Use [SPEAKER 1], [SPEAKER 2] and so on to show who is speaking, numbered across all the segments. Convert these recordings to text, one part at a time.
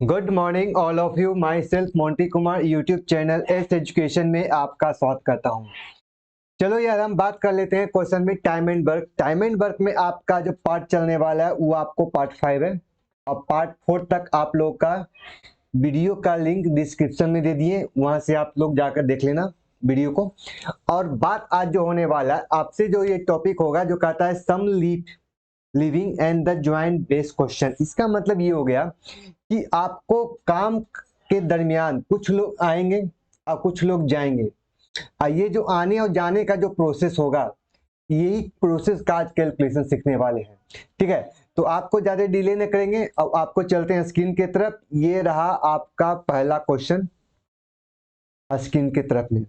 [SPEAKER 1] Good morning all of you. My self Monty Kumar YouTube channel S education में आपका स्वागत करता हूं। चलो यार, हम बात कर लेते हैं क्वेश्चन में time and work. Time and work में आपका जो पार्ट चलने वाला है वो आपको पार्ट 5 है और पार्ट 4 तक आप लोग का वीडियो का लिंक डिस्क्रिप्शन में दे दिए, वहां से आप लोग जाकर देख लेना वीडियो को। और बात आज जो होने वाला है आपसे, जो ये टॉपिक होगा जो कहता है some living and the joint based question. इसका मतलब ये हो गया कि आपको काम के दरमियान कुछ लोग आएंगे और कुछ लोग जाएंगे, और ये जो आने और जाने का जो प्रोसेस होगा, यही प्रोसेस का आज कैलकुलेशन सीखने वाले हैं। ठीक है, तो आपको ज्यादा डिले न करेंगे और आपको चलते हैं स्क्रीन की तरफ। ये रहा आपका पहला क्वेश्चन स्क्रीन की तरफ में।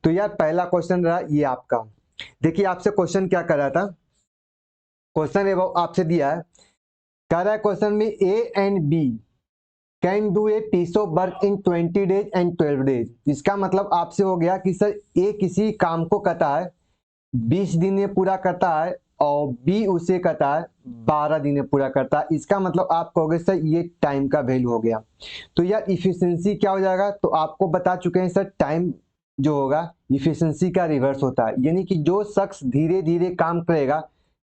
[SPEAKER 1] तो यार पहला क्वेश्चन रहा ये आपका। देखिए आपसे क्वेश्चन क्या कर रहा था। क्वेश्चन आपसे दिया है, कह रहा है क्वेश्चन में A and B can do a piece of work in 20 days and 12 days. इसका मतलब आपसे हो गया कि सर ए किसी काम को कहता है 20 दिन में पूरा करता है और बी उसे कहता है 12 दिन में पूरा करता है। इसका मतलब आप कहोगे सर ये टाइम का वैल्यू हो गया। तो यार इफिशिएंसी क्या हो जाएगा, तो आपको बता चुके हैं सर टाइम जो होगा इफिशिएंसी का रिवर्स होता है, यानी कि जो शख्स धीरे धीरे काम करेगा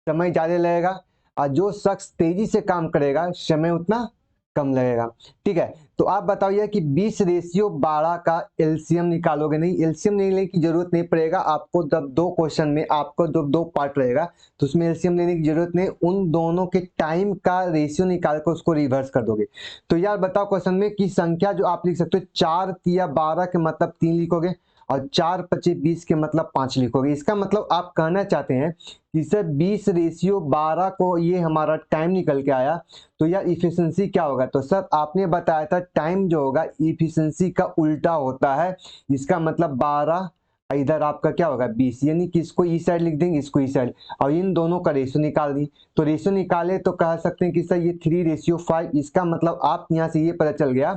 [SPEAKER 1] समय ज्यादा लगेगा और जो शख्स तेजी से काम करेगा समय उतना कम लगेगा। ठीक है, तो आप बताइए कि 20:12 का एलसीएम निकालोगे। नहीं, एलसीएम लेने की जरूरत नहीं पड़ेगा आपको। जब दो क्वेश्चन में आपको जब दो पार्ट रहेगा तो उसमें एलसीएम लेने की जरूरत नहीं, उन दोनों के टाइम का रेशियो निकाल कर उसको रिवर्स कर दोगे। तो यार बताओ क्वेश्चन में कि संख्या जो आप लिख सकते हो 4 या 12 के मतलब 3 लिखोगे और 4 25 20 के मतलब 5 लिखोगे। इसका मतलब आप कहना चाहते हैं कि सर 20:12 को ये हमारा टाइम निकल के आया, तो यार इफिशिएंसी क्या होगा। तो सर आपने बताया था टाइम जो होगा इफिशिएंसी का उल्टा होता है। इसका मतलब 12 इधर आपका क्या होगा 20, यानी कि इसको इस साइड लिख देंगे, इसको इस साइड, और इन दोनों का रेशियो निकाल दी। तो रेशियो निकाले तो कह सकते हैं कि सर ये 3:5। इसका मतलब आप यहाँ से ये पता चल गया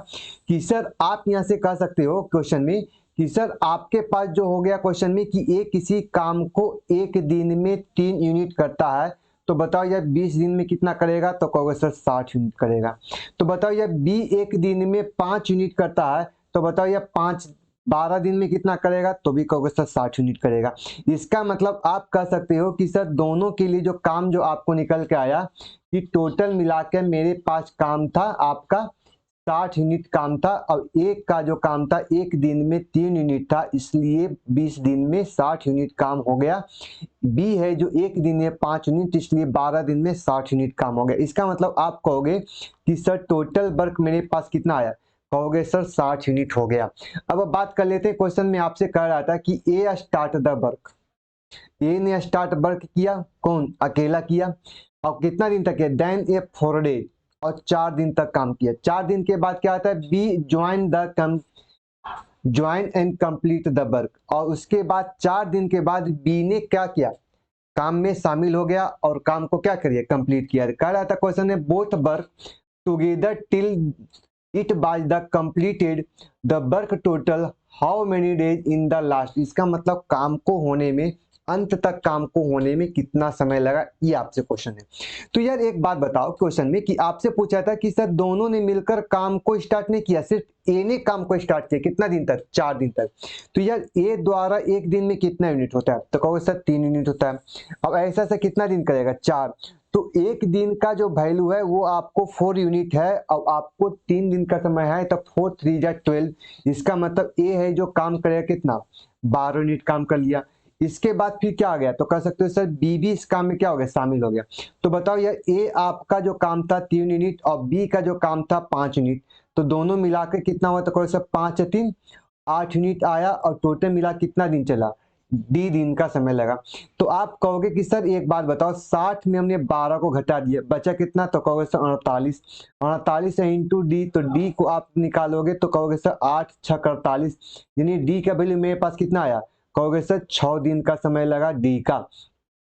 [SPEAKER 1] कि सर आप यहाँ से कह सकते हो क्वेश्चन में कि सर आपके पास जो हो गया क्वेश्चन में कि ए किसी काम को एक दिन में 3 यूनिट करता है। तो बताओ यार 20 दिन में कितना करेगा, तो कहोगे सर 60 यूनिट करेगा। तो बताओ यार बी एक दिन में 5 यूनिट करता है, तो बताओ यार 5 12 दिन में कितना करेगा, तो भी कहोगे सर 60 यूनिट करेगा। इसका मतलब आप कह सकते हो कि सर दोनों के लिए जो काम जो आपको निकल के आया कि टोटल मिलाकर मेरे पास काम था आपका 60 यूनिट काम था, और एक का जो काम था एक दिन में 3 यूनिट था, इसलिए 20 दिन में 60 यूनिट काम हो गया। बी है जो एक दिन में 5 यूनिट, इसलिए 12 दिन में 60 यूनिट काम हो गया। इसका मतलब आप कहोगे कि सर टोटल वर्क मेरे पास कितना आया, कहोगे सर 60 यूनिट हो गया। अब बात कर लेते हैं, क्वेश्चन में आपसे कह रहा था कि ए स्टार्ट द वर्क। ए ने स्टार्ट वर्क किया, कौन अकेला किया, और कितना दिन तक किया, देन ए 4 डेज, और 4 दिन तक काम किया। 4 दिन के बाद क्या आता है, B join and complete the work, और उसके बाद 4 दिन के बाद बी ने क्या किया, काम में शामिल हो गया और काम को क्या करिए कंप्लीट किया। कह रहा था क्वेश्चन में both work together till it by the completed the work total how many days in the last. इसका मतलब काम को होने में, अंत तक काम को होने में कितना समय लगा, ये आपसे क्वेश्चन है। तो यार एक बात बताओ क्वेश्चन में कि आपसे पूछा था कि सर दोनों ने मिलकर काम को स्टार्ट नहीं किया, सिर्फ ए ने काम को स्टार्ट किया, कितना दिन तक, 4 दिन तक। तो यार ए द्वारा एक दिन में कितना यूनिट होता है, तो कहोगे सर 3 यूनिट होता है। अब ऐसा से कितना दिन करेगा, 4। तो एक दिन का जो वैल्यू है वो आपको 4 यूनिट है, और आपको 3 दिन का समय है, तो 4 3 जा 12। इसका मतलब ए है जो काम करेगा कितना, 12 यूनिट काम कर लिया। इसके बाद फिर क्या आ गया, तो कह सकते हो सर बी भी इस काम में क्या हो गया, शामिल हो गया। तो बताओ यार ए आपका जो काम था 3 यूनिट और बी का जो काम था 5 यूनिट, तो दोनों मिलाकर कितना हुआ, तो कहो सर 5 3 8 यूनिट आया, और टोटल मिला कितना दिन चला, डी दिन का समय लगा। तो आप कहोगे कि सर एक बात बताओ, 60 में हमने 12 को घटा दिया, बचा कितना, तो कहोगे सर 48। 48 है इंटू डी, तो डी को आप निकालोगे तो कहोगे सर 8 6 48, यानी डी का वैल्यू मेरे पास कितना आया, कहोगे सर 6 दिन का समय लगा डी का।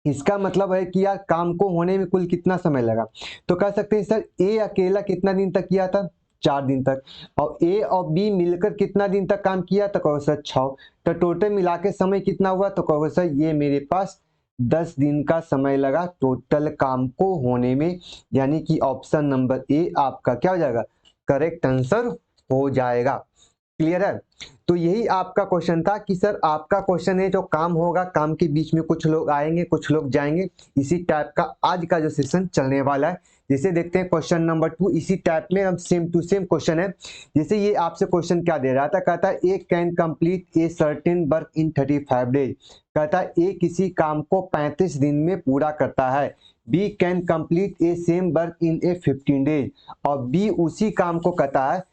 [SPEAKER 1] इसका मतलब है कि यार काम को होने में कुल कितना समय लगा, तो कह सकते हैं सर ए अकेला कितना दिन तक किया था, 4 दिन तक, और ए और बी मिलकर कितना दिन तक काम किया, तो कहो सर 6। तो टोटल मिला के समय कितना हुआ, तो कहो सर ये मेरे पास 10 दिन का समय लगा टोटल काम को होने में, यानी कि ऑप्शन नंबर ए आपका क्या हो जाएगा, करेक्ट आंसर हो जाएगा। क्लियर है? तो यही आपका क्वेश्चन था कि सर आपका क्वेश्चन है जो काम होगा, काम के बीच में कुछ लोग आएंगे कुछ लोग जाएंगे, इसी टाइप का आज का जो सेशन चलने वाला है। जैसे देखते हैं क्वेश्चन नंबर 2, इसी टाइप में हम सेम टू सेम क्वेश्चन है। जैसे ये आपसे क्वेश्चन क्या दे रहा था, कहता है A can complete a certain work in 35 days. कहता है ए किसी काम को 35 दिन में पूरा करता है। B can complete a same work in a 15 days, और बी उसी काम को कहता है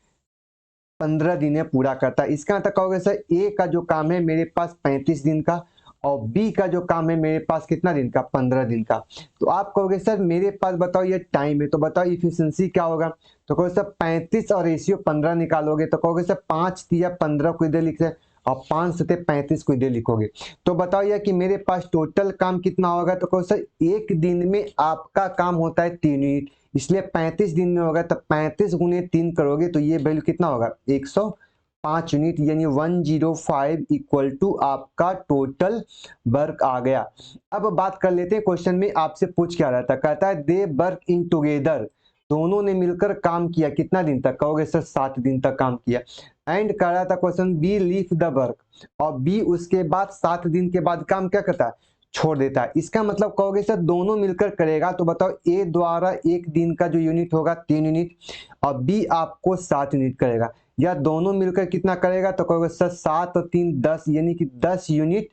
[SPEAKER 1] 15 दिन में पूरा करता है। इसका मतलब कहोगे सर ए का जो काम है मेरे पास 35 दिन का, और बी का जो काम है मेरे पास कितना दिन का, 15 दिन का। तो आप कहोगे सर मेरे पास बताओ ये टाइम है, तो बताओ इफिशिएंसी क्या होगा। तो कहोगे सर 35 और रेशियो 15 निकालोगे, तो कहोगे सर 5 या 15 को इधर लिख रहे, और 5 से 35 को इधर लिखोगे। तो बताओ यार कि मेरे पास टोटल काम कितना होगा। तो कहो सर एक दिन में आपका काम होता है 3 यूनिट, इसलिए 35 दिन में होगा, तो 35 गुने 3 करोगे तो ये वैल्यू कितना होगा, 105 यूनिट, यानी 105 इक्वल टू आपका टोटल वर्क आ गया। अब बात कर लेते हैं क्वेश्चन में आपसे पूछ क्या रहा था, कहता है दे वर्क इन टुगेदर, दोनों ने मिलकर काम किया कितना दिन तक, कहोगे सर 7 दिन तक काम किया। एंड कर रहा था question B leave the work, और बी उसके बाद 7 दिन के बाद काम क्या करता है, छोड़ देता है। इसका मतलब कहोगे सर दोनों मिलकर करेगा, तो बताओ ए द्वारा एक दिन का जो यूनिट होगा 3 यूनिट, और बी आपको 7 यूनिट करेगा, या दोनों मिलकर कितना करेगा, तो कहोगे सर 7 और 3 10, यानी कि 10 यूनिट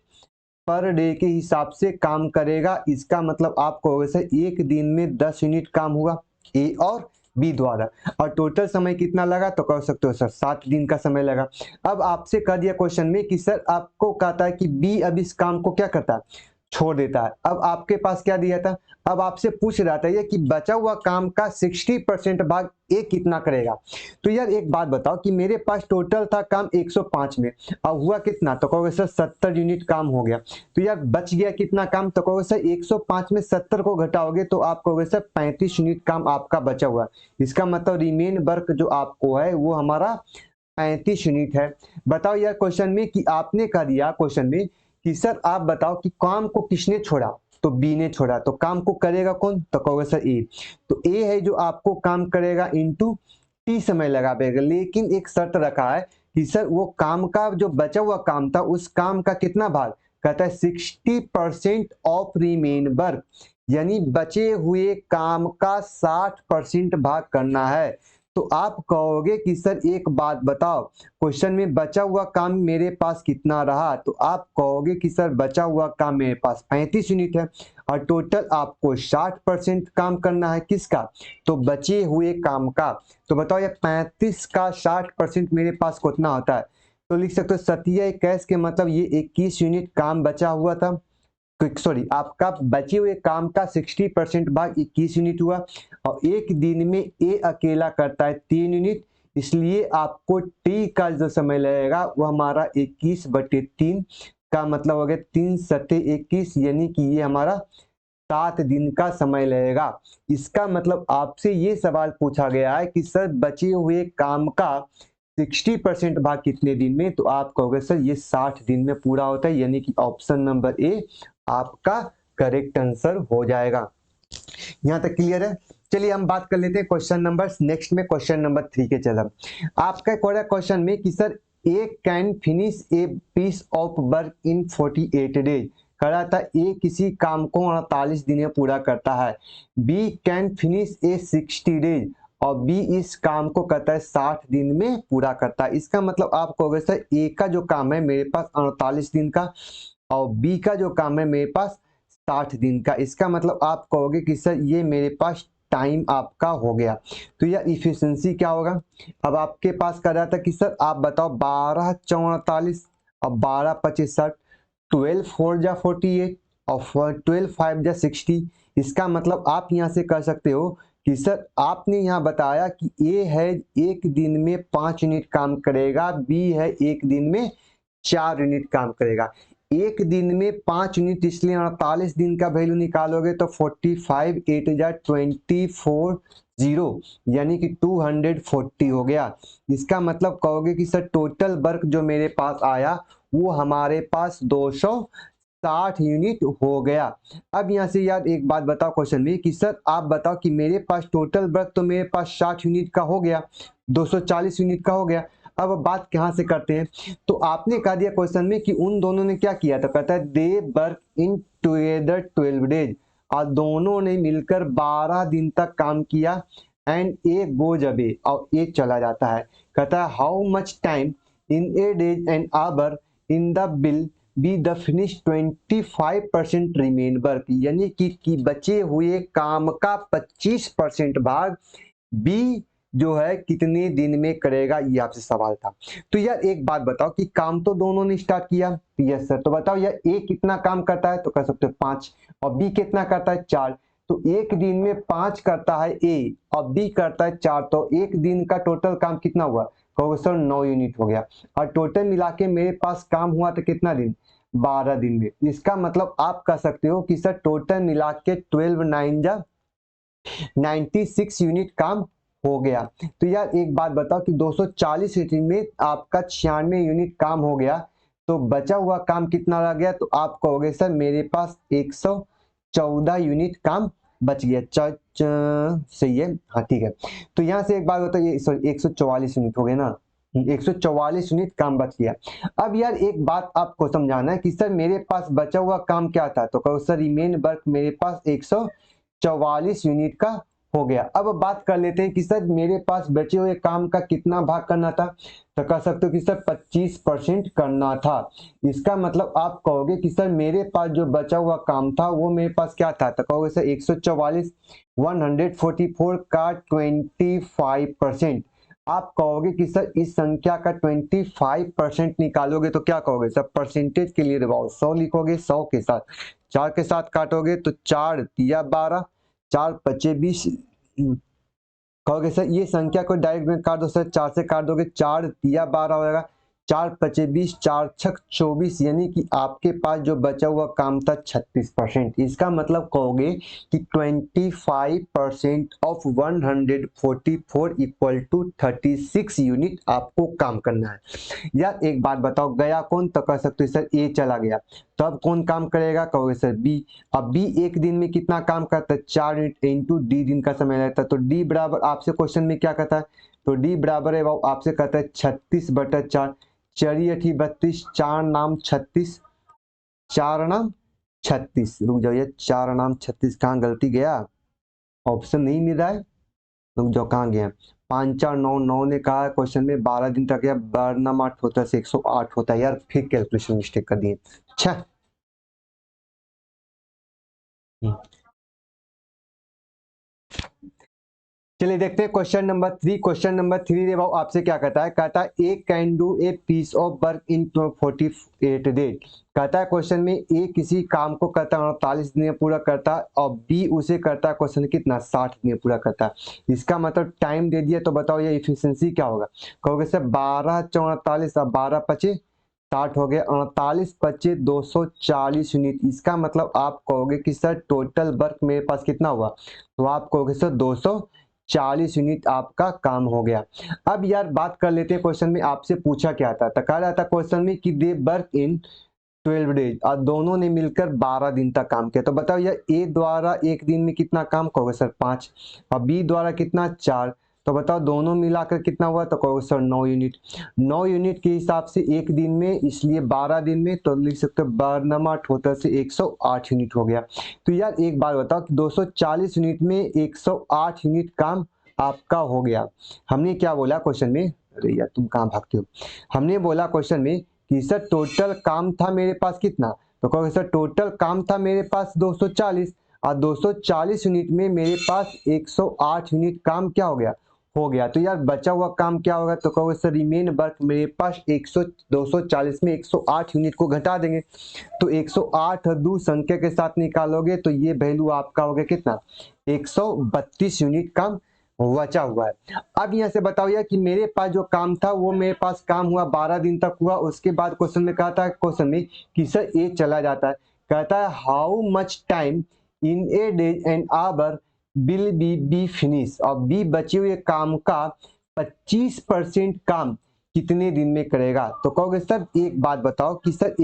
[SPEAKER 1] पर डे के हिसाब से काम करेगा। इसका मतलब आप कहोगे सर एक दिन में 10 यूनिट काम हुआ ए और बी द्वारा, और टोटल समय कितना लगा, तो कह सकते हो सर 7 दिन का समय लगा। अब आपसे कह दिया क्वेश्चन में कि सर आपको कहता है कि बी अब इस काम को क्या करता है, छोड़ देता है। अब आपके पास क्या दिया था, अब आपसे पूछ रहा था ये कि बचा हुआ काम का 60% भाग ए कितना करेगा। तो यार एक बात बताओ कि मेरे पास टोटल था काम 105 में, अब हुआ कितना, तो कहोगे सर 70 यूनिट काम हो गया। तो यार बच गया कितना काम, तो कहोगे सर 105 में 70 को घटाओगे तो आप कहोगे सर 35 यूनिट काम आपका बचा हुआ। इसका मतलब रिमेन वर्क जो आपको है वो हमारा 35 यूनिट है। बताओ यार क्वेश्चन में कि आपने कह दिया क्वेश्चन में कि सर आप बताओ कि काम को किसने छोड़ा, तो बी ने छोड़ा, तो काम को करेगा कौन, तो कहोगे सर ए। तो ए है जो आपको काम करेगा इनटू टी समय लगाएगा, लेकिन एक शर्त रखा है कि सर वो काम का जो बचा हुआ काम था उस काम का कितना भाग, कहता है 60% ऑफ रिमेन वर्क, यानी बचे हुए काम का 60% भाग करना है। तो आप कहोगे कि सर एक बात बताओ, क्वेश्चन में बचा हुआ काम मेरे पास कितना रहा, तो आप कहोगे कि सर बचा हुआ काम मेरे पास 35 यूनिट है, और टोटल आपको 60% काम करना है किसका, तो बचे हुए काम का। तो बताओ ये 35 का 60% मेरे पास कितना होता है, तो लिख सकते हो 27 के मतलब ये 21 यूनिट काम बचा हुआ था। सॉरी, आपका बचे हुए काम का 60% भाग 21 यूनिट हुआ, और एक दिन में ए अकेला करता है 3 यूनिट, इसलिए आपको टी का जो समय लगेगा वो हमारा 21/3 का मतलब हो गया 3 सत्ते 21, यानी कि ये हमारा 7 दिन का समय लगेगा। इसका मतलब आपसे ये सवाल पूछा गया है कि सर बचे हुए काम का 60% भाग कितने दिन में, तो आप कहोगे सर ये 60 दिन में पूरा होता है, यानी कि ऑप्शन नंबर ए आपका करेक्ट आंसर हो जाएगा। यहां तक क्लियर है? चलिए हम बात कर लेते हैं क्वेश्चन नंबर नेक्स्ट में, क्वेश्चन नंबर 3 के चलो। आपका क्वेश्चन में कि sir A can finish a piece of work in 48 days, करा था ए किसी काम को 48 दिन में पूरा करता है। B can finish a 60 days, और बी इस काम को करता है 60 दिन में पूरा करता है। इसका मतलब आप कहोगे सर ए का जो काम है मेरे पास 48 दिन का, और बी का जो काम है मेरे पास 60 दिन का। इसका मतलब आप कहोगे कि सर ये मेरे पास टाइम आपका हो गया। तो यह इफिशिएंसी क्या होगा, अब आपके पास कर रहा था कि सर आप बताओ 12 4 48 और 12 25 60, 12 4 जा 48 और 12 5 जा 60। इसका मतलब आप यहाँ से कर सकते हो कि सर आपने यहाँ बताया कि ए है एक दिन में 5 यूनिट काम करेगा, बी है एक दिन में 4 यूनिट काम करेगा। एक दिन में 5 यूनिट, इसलिए 48 दिन का वैल्यू निकालोगे तो 45 8 जा 24 0, यानी कि 240 हो गया। इसका मतलब कहोगे कि सर टोटल वर्क जो मेरे पास आया वो हमारे पास 60 यूनिट हो गया। अब यहाँ से यार एक बात बताओ क्वेश्चन में कि सर आप बताओ कि मेरे पास टोटल वर्क तो मेरे पास 60 यूनिट का हो गया, 240 यूनिट का हो गया। अब बात कहाँ से करते हैं, तो आपने कहा दिया क्वेश्चन में कि उन दोनों ने क्या किया, तो कहता है they work in together 12 days, और दोनों ने मिलकर 12 दिन तक काम किया। एंड ए गोज अवे, और ए चला जाता है। कहता है how much time in a days and hour in the will be the finish 25% remain work, यानी कि बचे हुए काम का 25% भाग बी जो है कितने दिन में करेगा, ये आपसे सवाल था। तो यार एक बात बताओ कि काम तो दोनों ने स्टार्ट किया, यस सर। तो बताओ यार ए कितना काम करता है, तो कह सकते हो 5, और बी कितना करता है 4। तो एक दिन में 5 करता है ए और बी करता है 4, तो एक दिन का टोटल काम कितना हुआ, कहोगे सर 9 यूनिट हो गया। और टोटल मिला के मेरे पास काम हुआ तो कितना दिन, 12 दिन में। इसका मतलब आप कह सकते हो कि सर टोटल मिला के 12 9 जा 96 यूनिट काम हो गया। तो यार एक बात बताओ कि 240 यूनिट में आपका 96 यूनिट काम हो गया, तो बचा हुआ काम कितना रह गया, तो आप कहोगे सर मेरे पास 114 यूनिट काम बच गया। सही है, हाँ ठीक है। तो यहाँ से एक बात बताओ, ये सॉरी 144 यूनिट हो गए ना, 144 यूनिट काम बच गया। अब यार एक बात आपको समझाना है कि सर मेरे पास बचा हुआ काम क्या था, तो कहो सर रिमेन वर्क मेरे पास 144 यूनिट का हो गया। अब बात कर लेते हैं कि सर मेरे पास बचे हुए काम का कितना भाग करना था, तो कह सकते हो कि सर 25% करना था। इसका मतलब आप कहोगे कि सर मेरे पास जो बचा हुआ काम था वो मेरे पास क्या था, तो कहोगे सर 144 144 का 25%। आप कहोगे कि सर इस संख्या का 25% निकालोगे तो क्या कहोगे सर, परसेंटेज के लिए दबाओ 100 लिखोगे, 100 के साथ 4 के साथ काटोगे तो 4 तिया 12, 4 पचे 20। कहोगे सर ये संख्या को डायरेक्ट में काट दो सर, 4 से काट दोगे 4 तिया 12 हो जाएगा, 4 पचे 20, 4 छक 24, यानी कि आपके पास जो बचा हुआ काम था 36%। इसका मतलब कहोगे कि 25% ऑफ 144 इक्वल टू 36 यूनिट आपको काम करना है। यार एक बात बताओ गया कौन, तो कह सकते हो सर ए चला गया, तो अब कौन काम करेगा, कहोगे सर बी। अब बी एक दिन में कितना काम करता है, 4 इंटू डी दिन का समय रहता है। तो डी बराबर आपसे क्वेश्चन में क्या कहता है, तो डी बराबर है आपसे कहता है 36/4, 4 32, 4 नाम 36, 4 नाम 36। रुक जाओ, ये 4 नाम 36 कहाँ गलती गया, ऑप्शन नहीं मिल रहा है, रुक जाओ कहाँ गया, 5 4 9 9 ने कहा क्वेश्चन में 12 दिन तक, या 12 नाम 8 होता है 108 होता है। यार फिर कैलकुलेशन मिस्टेक कर दिए। अच्छा चलिए देखते हैं क्वेश्चन नंबर 3। क्वेश्चन नंबर 3 रे बाबू आपसे क्या कहता है, कहता है A can do a piece of work in 48 days. कहता है क्वेश्चन में ए किसी काम को करता है 48 दिन में पूरा करता है, और बी उसे करता है क्वेश्चन कितना 60 दिन में पूरा करता है। इसका मतलब टाइम दे दिया, तो बताओ ये इफिशियंसी क्या होगा, कहोगे सर 12 4 48, अब 12 पचे 60 हो गया, 48 पचे 240 यूनिट। इसका मतलब आप कहोगे कि सर टोटल वर्क मेरे पास कितना हुआ, तो आप कहोगे सर 240 यूनिट आपका काम हो गया। अब यार बात कर लेते हैं क्वेश्चन में आपसे पूछा क्या था, तो कह रहा था क्वेश्चन में कि दे वर्क इन 12 डेज, और दोनों ने मिलकर 12 दिन तक काम किया। तो बताओ यार ए द्वारा एक दिन में कितना काम, कहोगे सर 5, और बी द्वारा कितना 4। तो बताओ दोनों मिलाकर कितना हुआ, तो कहोगे सर 9 यूनिट। 9 यूनिट के हिसाब से एक दिन में, इसलिए 12 दिन में, तो लिख सकते हो 12 टोटल से 108 यूनिट हो गया। तो यार एक बात बताओ कि 240 यूनिट में 108 यूनिट काम आपका हो गया। हमने क्या बोला क्वेश्चन में, अरे यार तुम कहाँ भागते हो, हमने बोला क्वेश्चन में कि सर टोटल काम था मेरे पास कितना, तो कहोगे सर टोटल काम था मेरे पास 240, और 240 यूनिट में मेरे पास 108 यूनिट काम क्या हो गया। तो यार बचा हुआ काम क्या होगा, तो कहोगे सर रिमेन वर्क मेरे पास 240 में 108 यूनिट को घटा देंगे, तो 108 दो संख्या के साथ निकालोगे तो ये वैल्यू आपका हो गया कितना, 132 यूनिट काम बचा हुआ है। अब यहाँ से बताओ यार कि मेरे पास जो काम था वो मेरे पास काम हुआ 12 दिन तक हुआ। उसके बाद क्वेश्चन में कहा था, क्वेश्चन में कि सर ए चला जाता है, कहता है how much time in a days and hour will be finish, और बी बचे हुए काम का 25% काम कितने दिन में करेगा। तो कहोगे सर एक बात बताओ कि सर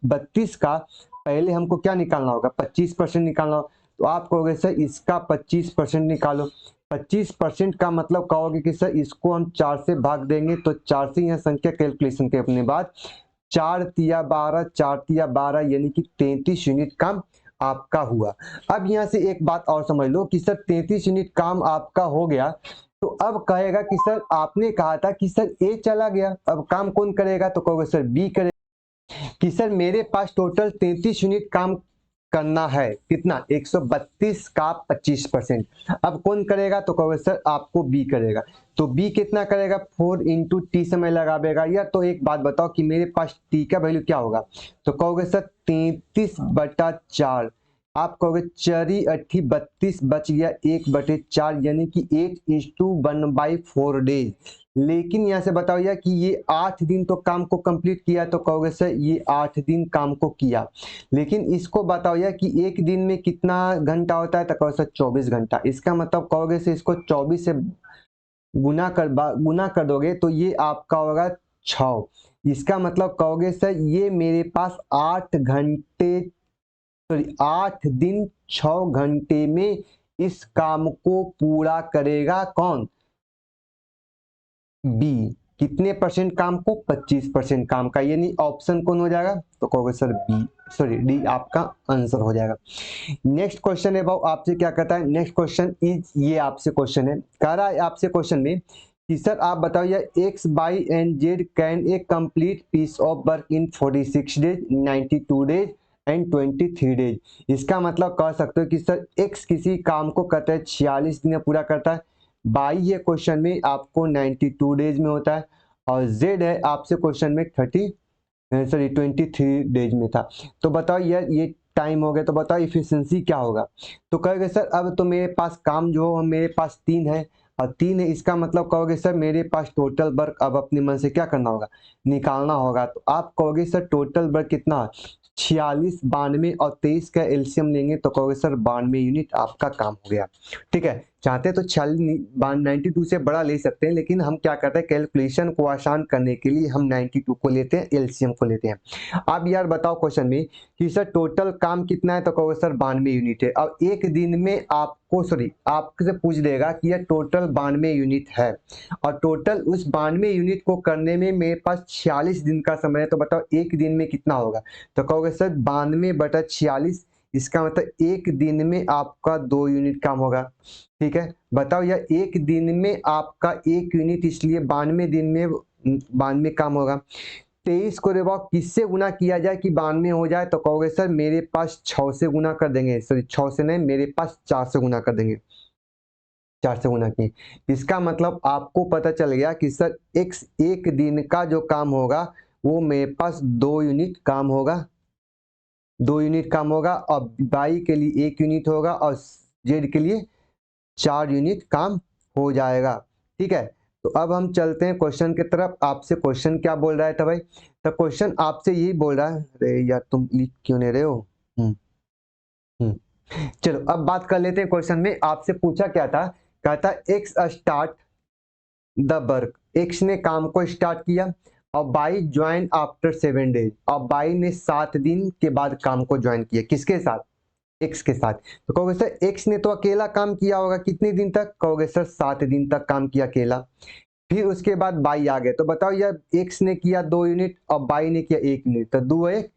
[SPEAKER 1] 32 का पहले हमको क्या निकालना होगा, 25% निकालना होगा। तो आप कहोगे सर इसका 25% निकालो। 25% का मतलब कहोगे कि सर इसको हम 4 से भाग देंगे, तो 4 से यहाँ संख्या कैलकुलेशन के अपने बाद 4 तिया 12, 4 तिया 12 यानी कि 33 यूनिट काम आपका हुआ। अब यहाँ से एक बात और समझ लो कि सर 33 यूनिट काम आपका हो गया, तो अब कहेगा कि सर आपने कहा था कि सर ए चला गया, अब काम कौन करेगा, तो कहोगे सर बी करेगा। कि सर मेरे पास टोटल 33 यूनिट काम करना है, कितना, 132 का 25%। अब कौन करेगा, तो कहोगे सर आपको बी करेगा। तो बी कितना करेगा, 4 इंटू टी समय लगाएगा। या तो एक बात बताओ कि मेरे पास टी का वैल्यू क्या होगा, तो कहोगे सर 33/4। आप कहोगे 4 अट्ठी 32 बच गया 1/4 यानी कि 8:1/4 डेज। लेकिन यहाँ से बताओ यार कि ये 8 दिन तो काम को कंप्लीट किया, तो कहोगे सर ये 8 दिन काम को किया। लेकिन इसको बताओ यार कि एक दिन में कितना घंटा होता है, तो कहोगे सर 24 घंटा। इसका मतलब कहोगे सर इसको 24 से गुना कर दोगे तो ये आपका होगा 6। इसका मतलब कहोगे सर ये मेरे पास 8 घंटे, सॉरी 8 दिन 6 घंटे में इस काम को पूरा करेगा कौन, बी। कितने परसेंट काम को, 25% काम का, यानी ऑप्शन कौन हो जाएगा, तो कहोगे सर बी, सॉरी डी आपका आंसर हो जाएगा। नेक्स्ट क्वेश्चन है भाव आपसे क्या कहता है, नेक्स्ट क्वेश्चन इज, ये आपसे क्वेश्चन है, कह रहा है आपसे क्वेश्चन में कि सर आप बताओ यार X Y and Z can a complete piece of work in 46 days, 92 days and 23 days. इसका मतलब कह सकते हो कि सर एक्स किसी काम को करता है 46 दिन में पूरा करता है, बाई ये क्वेश्चन में आपको 92 डेज में होता है, और जेड है आपसे क्वेश्चन में 23 डेज में था। तो बताओ यार ये टाइम हो गया, तो बताओ इफिशिएंसी क्या होगा। तो कहोगे सर अब तो मेरे पास काम जो हो मेरे पास 3 है और 3 है, इसका मतलब कहोगे सर मेरे पास टोटल वर्क अब अपने मन से क्या करना होगा, निकालना होगा। तो आप कहोगे सर टोटल वर्क कितना, 46, 92 और 23 का एलसीएम लेंगे, तो कहोगे सर 92 यूनिट आपका काम हो गया। ठीक है, चाहते तो 92 से बड़ा ले सकते हैं, लेकिन हम क्या करते हैं कैलकुलेशन को आसान करने के लिए हम 92 को लेते हैं, एलसीएम को लेते हैं। अब यार बताओ क्वेश्चन में कि सर टोटल काम कितना है, तो कहोगे सर 92 यूनिट है। अब एक दिन में आपको, सॉरी आपसे पूछ देगा कि यह टोटल 92 यूनिट है, और टोटल उस 92 यूनिट को करने में मेरे पास 46 दिन का समय है, तो बताओ एक दिन में कितना होगा, तो कहोगे सर 92/46। इसका मतलब एक दिन में आपका 2 यूनिट काम होगा। ठीक है, बताओ यार एक दिन में आपका 1 यूनिट, इसलिए 92 दिन में 92 काम होगा। 23 को रेवा किससे गुना किया जाए कि 92 हो जाए, तो कहोगे सर मेरे पास 6 से गुना कर देंगे, सॉरी 6 से नहीं, मेरे पास 4 से गुना कर देंगे, 4 से गुना किए। इसका मतलब आपको पता चल गया कि सर x एक दिन का जो काम होगा वो मेरे पास 2 यूनिट काम होगा, 2 यूनिट काम होगा, और y के लिए 1 यूनिट होगा, और z के लिए 4 यूनिट काम हो जाएगा। ठीक है, तो अब हम चलते हैं क्वेश्चन की तरफ। आपसे क्वेश्चन क्या बोल रहा है था भाई, तो क्वेश्चन आपसे यही बोल रहा है, अरे यार तुम लिख क्यों नहीं रहे हो। चलो अब बात कर लेते हैं क्वेश्चन में आपसे पूछा क्या था, कहता x start the work, x ने काम को स्टार्ट किया, और बाई ज्वाइन आफ्टर 7 डेज, और बाई ने 7 दिन के बाद काम को ज्वाइन किया, किसके साथ, एक्स के साथ। तो कहोगे सर एक्स ने तो अकेला काम किया होगा, कितने दिन तक, कहोगे सर 7 दिन तक काम किया अकेला। फिर उसके बाद बाई आ गए, तो बताओ यार एक्स ने किया 2 यूनिट और बाई ने किया 1 यूनिट, तो 2 1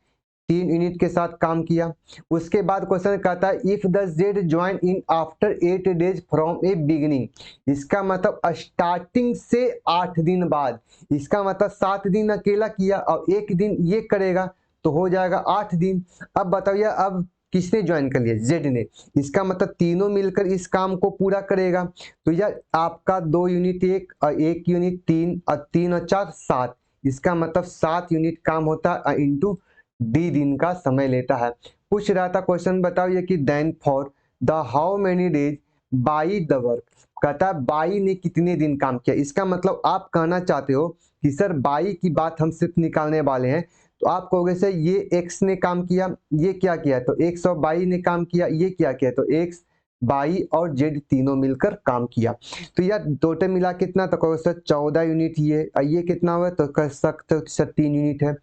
[SPEAKER 1] 3 यूनिट के साथ काम किया। उसके बाद क्वेश्चन कहता है if the Z join in after 8 days from A beginning, इसका मतलब स्टार्टिंग से 8 दिन बाद, इसका मतलब 7 दिन अकेला किया और 1 दिन ये करेगा, तो हो जाएगा 8 दिन। अब बताइए अब किसने ज्वाइन कर लिया, जेड ने, इसका मतलब तीनों मिलकर इस काम को पूरा करेगा। तो यार आपका 2 यूनिट 1 और 1 यूनिट 3 और 3 और 4 7, इसका मतलब 7 यूनिट काम होता है इंटू डी दिन का समय लेता है। पूछ रहा था क्वेश्चन, बताओ ये कि then for the how many days by the work, कहता है बाई ने कितने दिन काम किया। इसका मतलब आप कहना चाहते हो कि सर बाई की बात हम सिर्फ निकालने वाले हैं, तो आप कहोगे सर ये एक्स ने काम किया, ये क्या किया, तो एक्स और बाई ने काम किया, ये क्या किया, तो एक्स बाई और जेड तीनों मिलकर काम किया। तो यार टोटल मिला कितना, तो कहोगे सर 14 यूनिट ये कितना हुआ, तो कह सकते हो सर 3 यूनिट है।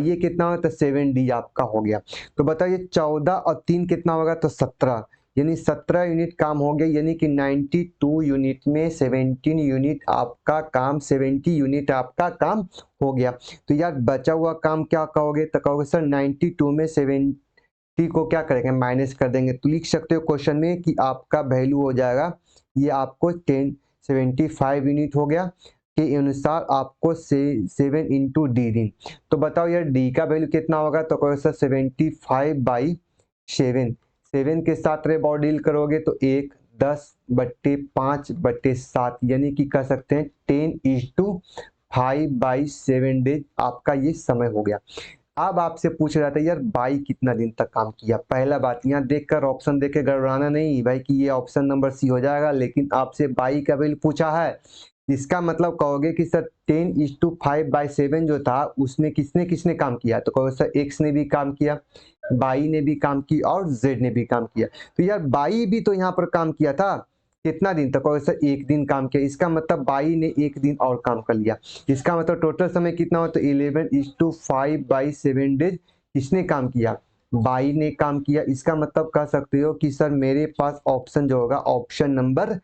[SPEAKER 1] ये कितना हुआ, तो 7D आपका हो गया। तो बताइए 14 और 3 कितना होगा, तो 17, यानी 17 यूनिट काम हो गया, यानी कि 92 यूनिट में 17 यूनिट आपका काम, 70 यूनिट आपका काम हो गया। तो यार बचा हुआ काम क्या कहोगे, तो कहोगे सर 92 में 70 को क्या करेंगे, माइनस कर देंगे। तो लिख सकते हो क्वेश्चन में कि आपका वैल्यू हो जाएगा, ये आपको 75 यूनिट हो गया के अनुसार आपको 7 इंटू डी दिन। तो बताओ यार डी का वैल्यू कितना होगा, तो कहोगे सर 75/7, 7 के साथ रे बॉड डील करोगे तो 1 10/5/7, यानी कि कह सकते हैं 10:5/7 डेज आपका ये समय हो गया। अब आपसे पूछ रहा था यार बाई कितना दिन तक काम किया। पहला बात यहाँ देखकर ऑप्शन देख के गड़बड़ाना नहीं भाई कि ये ऑप्शन नंबर सी हो जाएगा, लेकिन आपसे बाई का वैल्यू पूछा है। इसका मतलब कहोगे कि सर 10:5/7 जो था उसमें किसने किसने काम किया, तो कहोगे सर एक्स ने भी काम किया, बाई ने भी काम की और जेड ने भी काम किया। तो यार बाई भी तो यहाँ पर काम किया था, कितना दिन तक, कहोगे सर 1 दिन काम किया। इसका मतलब बाई ने 1 दिन और काम कर लिया। इसका मतलब टोटल समय कितना हो, तो 11:5/7 डेज किसने काम किया, बाई ने काम किया। इसका मतलब कह सकते हो कि सर मेरे पास ऑप्शन जो होगा ऑप्शन नंबर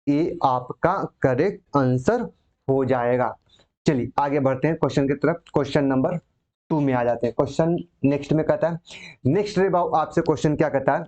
[SPEAKER 1] ए आपका करेक्ट आंसर हो जाएगा। चलिए आगे बढ़ते हैं क्वेश्चन की तरफ। क्वेश्चन नंबर 2 में आ जाते हैं। क्वेश्चन नेक्स्ट में कहता है, नेक्स्ट रे बाबू आपसे क्वेश्चन क्या कहता है,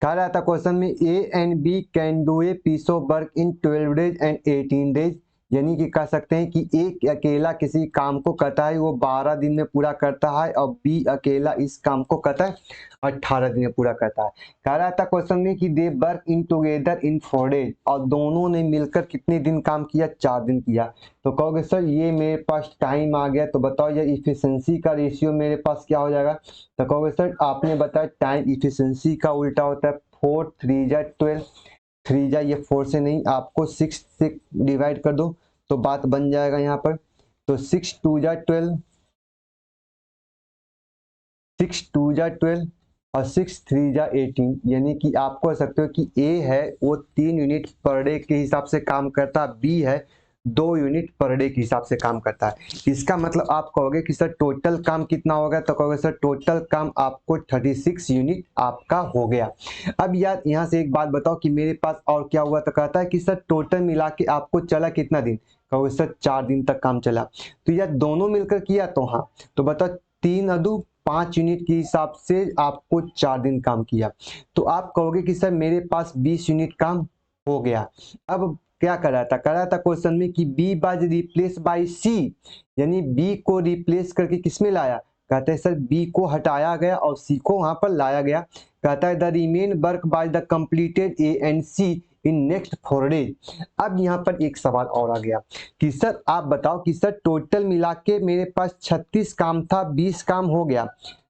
[SPEAKER 1] कह रहा था क्वेश्चन में A and B can do a piece of work in 12 days and 18 days, यानी कि कह सकते हैं कि एक अकेला किसी काम को कहता है वो 12 दिन में पूरा करता है और बी अकेला इस काम को कहता है 18 दिन में पूरा करता है। कह रहा था क्वेश्चन में कि they work in together in 4 days, और दोनों ने मिलकर कितने दिन काम किया, 4 दिन किया। तो कहोगे सर ये मेरे पास टाइम आ गया, तो बताओ ये इफिशिएंसी का रेशियो मेरे पास क्या हो जाएगा, तो कहोगे सर आपने बताया टाइम इफिशिएंसी का उल्टा होता है 4 3 जा 12, 3 जा ये 4 से नहीं आपको 6 से डिवाइड कर दो तो बात बन जाएगा यहाँ पर। तो 6 2 जा 12, 6 2 जा 12 और 6 3 जा 18, यानी कि आप कह सकते हो कि ए है वो 3 यूनिट पर डे के हिसाब से काम करता है, बी है 2 यूनिट पर डे के हिसाब से काम करता है। इसका मतलब आप कहोगे कि सर टोटल काम कितना होगा, तो कहोगे सर टोटल काम आपको 36 यूनिट आपका हो गया। अब यार यहाँ से एक बात बताओ कि मेरे पास और क्या हुआ, तो कहता है कि सर टोटल मिला के आपको चला कितना दिन, कहोगे सर 4 दिन तक काम चला। तो यार दोनों मिलकर किया तो हाँ, तो बताओ 3 अदू 5 यूनिट के हिसाब से आपको 4 दिन काम किया। तो आप कहोगे कि सर मेरे पास 20 यूनिट काम हो गया। अब क्या कर रहा था क्वेश्चन में कि बी बाज रिप्लेस बाय सी, यानी बी को रिप्लेस करके किसमें लाया, कहते हैं सर बी को हटाया गया और सी को वहां पर लाया गया। कहता है the remain work by the completed A and C in next 4 days. अब यहाँ पर एक सवाल और आ गया कि सर आप बताओ कि सर टोटल मिला के मेरे पास 36 काम था, 20 काम हो गया,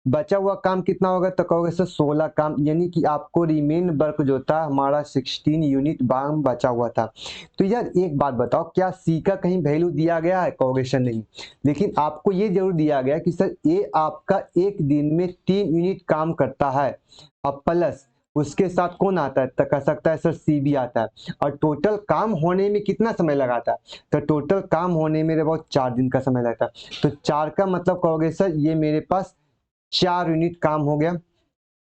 [SPEAKER 1] बचा हुआ काम कितना होगा, तो कहोगे सर 16 काम, यानी कि आपको रिमेन वर्क जो था हमारा 16 यूनिट काम बचा हुआ था। तो यार एक बात बताओ क्या सी का कहीं वैल्यू दिया गया है, कहोगे सर नहीं, लेकिन आपको ये जरूर दिया गया कि सर ए आपका एक दिन में 3 यूनिट काम करता है और प्लस उसके साथ कौन आता है, तो कह सकता है सर सी भी आता है, और टोटल काम होने में कितना समय लगाता है, तो टोटल काम होने में बहुत 4 दिन का समय लगता है। तो 4 का मतलब कहोगे सर ये मेरे पास 4 यूनिट काम हो गया।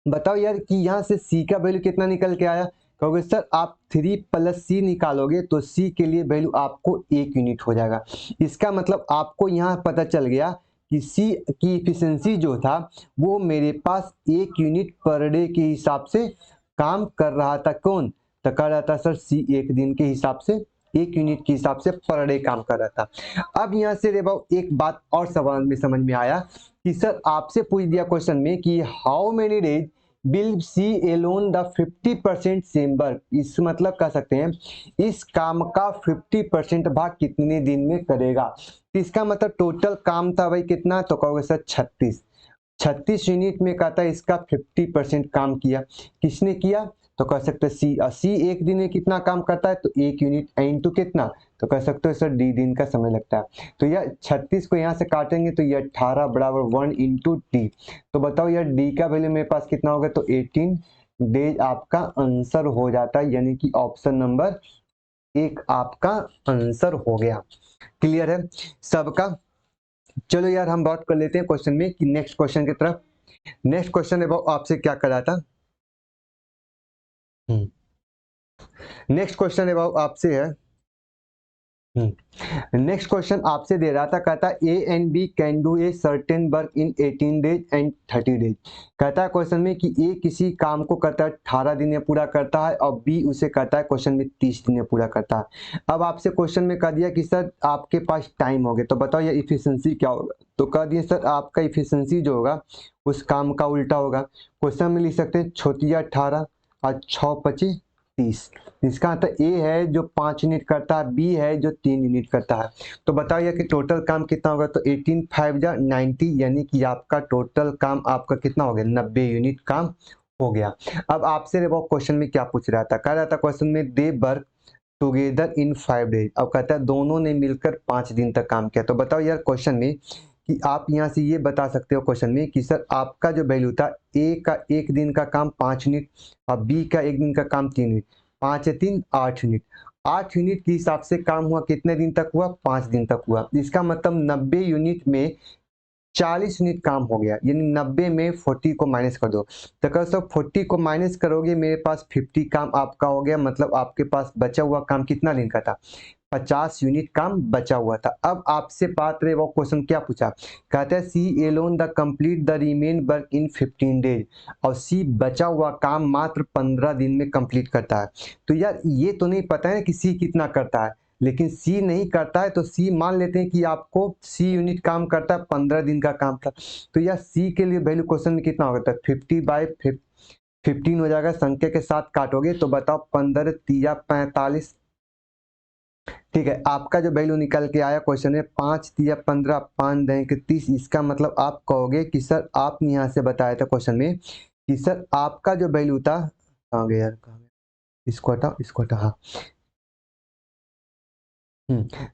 [SPEAKER 1] बताओ यार कि यहाँ से सी का वैल्यू कितना निकल के आया, कहोगे सर आप 3 प्लस सी निकालोगे तो सी के लिए वैल्यू आपको 1 यूनिट हो जाएगा। इसका मतलब आपको यहाँ पता चल गया कि सी की इफिशिएंसी जो था वो मेरे पास 1 यूनिट पर डे के हिसाब से काम कर रहा था। कौन, तो कर रहा था सर सी, 1 दिन के हिसाब से 1 यूनिट के हिसाब से पर डे काम कर रहा था। अब यहाँ से रे बाबू एक बात और सवाल में समझ में आया कि सर आपसे पूछ दिया क्वेश्चन में कि how many days will C alone the 50% same work, इस मतलब कह सकते हैं इस काम का 50% भाग कितने दिन में करेगा। तो इसका मतलब टोटल काम था भाई कितना, तो कहोगे सर 36 यूनिट में कहता है इसका 50% काम किया, किसने किया, तो कह सकते हैं सी, सी एक दिन में कितना काम करता है, तो 1 यूनिट इंटू कितना, तो कह सकते हो सर डी दिन का समय लगता है। तो यह 36 को यहाँ से काटेंगे तो यह 18 बराबर 1 इंटू डी। तो बताओ यार डी का वैल्यू मेरे पास कितना होगा, तो 18 डेज आपका आंसर हो जाता है, यानी कि ऑप्शन नंबर 1 आपका आंसर हो गया। क्लियर है सबका? चलो यार हम बात कर लेते हैं क्वेश्चन में कि नेक्स्ट क्वेश्चन की तरफ। नेक्स्ट क्वेश्चन अब आपसे क्या करा था, नेक्स्ट क्वेश्चन अब आपसे है, नेक्स्ट क्वेश्चन आपसे दे रहा था, कहता A and B can do a certain work in 18 days and 30 days. कहता है क्वेश्चन में कि ए किसी काम को कहता है 18 दिन में पूरा करता है और बी उसे कहता है क्वेश्चन में 30 दिन में पूरा करता है। अब आपसे क्वेश्चन में कह दिया कि सर आपके पास टाइम हो गया, तो बताओ ये इफिशिएंसी क्या होगा। तो कह दिया सर आपका इफिशिएंसी जो होगा उस काम का उल्टा होगा। क्वेश्चन में लिख सकते हैं छोटिया 18 और 6×25 30। इसका आंसर ए है जो 5 यूनिट करता है, बी है जो 3 यूनिट करता है। तो बताइए कि टोटल काम कितना होगा, तो 18 5 जा 90, यानी कि आपका टोटल काम आपका कितना हो गया, 90 यूनिट काम हो गया। अब आपसे वो क्वेश्चन में क्या पूछ रहा था, कह रहा था क्वेश्चन में they work together in 5 days. अब कहता है दोनों ने मिलकर 5 दिन तक काम किया। तो बताओ यार क्वेश्चन में कि आप यहाँ से ये बता सकते हो क्वेश्चन में कि सर आपका जो वैल्यू था ए का एक दिन का काम 5 यूनिट और बी का एक दिन का काम 3 यूनिट, 5 या 3 8 यूनिट, 8 यूनिट के हिसाब से काम हुआ कितने दिन तक हुआ, 5 दिन तक हुआ। इसका मतलब 90 यूनिट में 40 यूनिट काम हो गया, यानी 90 में 40 को माइनस कर दो। तो कल सब 40 को माइनस करोगे मेरे पास 50 काम आपका हो गया, मतलब आपके पास बचा हुआ काम कितना दिन का था, 50 यूनिट काम बचा हुआ था। अब आपसे बात रहे वो क्वेश्चन क्या पूछा, कहते हैं C alone the complete the remain work in 15 days, और सी बचा हुआ काम मात्र 15 दिन में कंप्लीट करता है। तो यार ये तो नहीं पता है कि सी कितना करता है, लेकिन सी नहीं करता है तो सी मान लेते हैं कि आपको सी यूनिट काम करता है, 15 दिन का काम था। तो यार सी के लिए वैल्यू क्वेश्चन में कितना होगा, 50/15 हो जाएगा, संख्या के साथ काटोगे तो बताओ 15 तिया 45। ठीक है, आपका जो वैल्यू निकल के आया क्वेश्चन में 5 तिया 15 5 दें के 30। इसका मतलब आप कहोगे कि सर आपने यहाँ से बताया था क्वेश्चन में कि सर आपका जो वैल्यू था, कहाँ गया यार, कहाँ गया, इसको हटाओ इसको हटाओ, हाँ।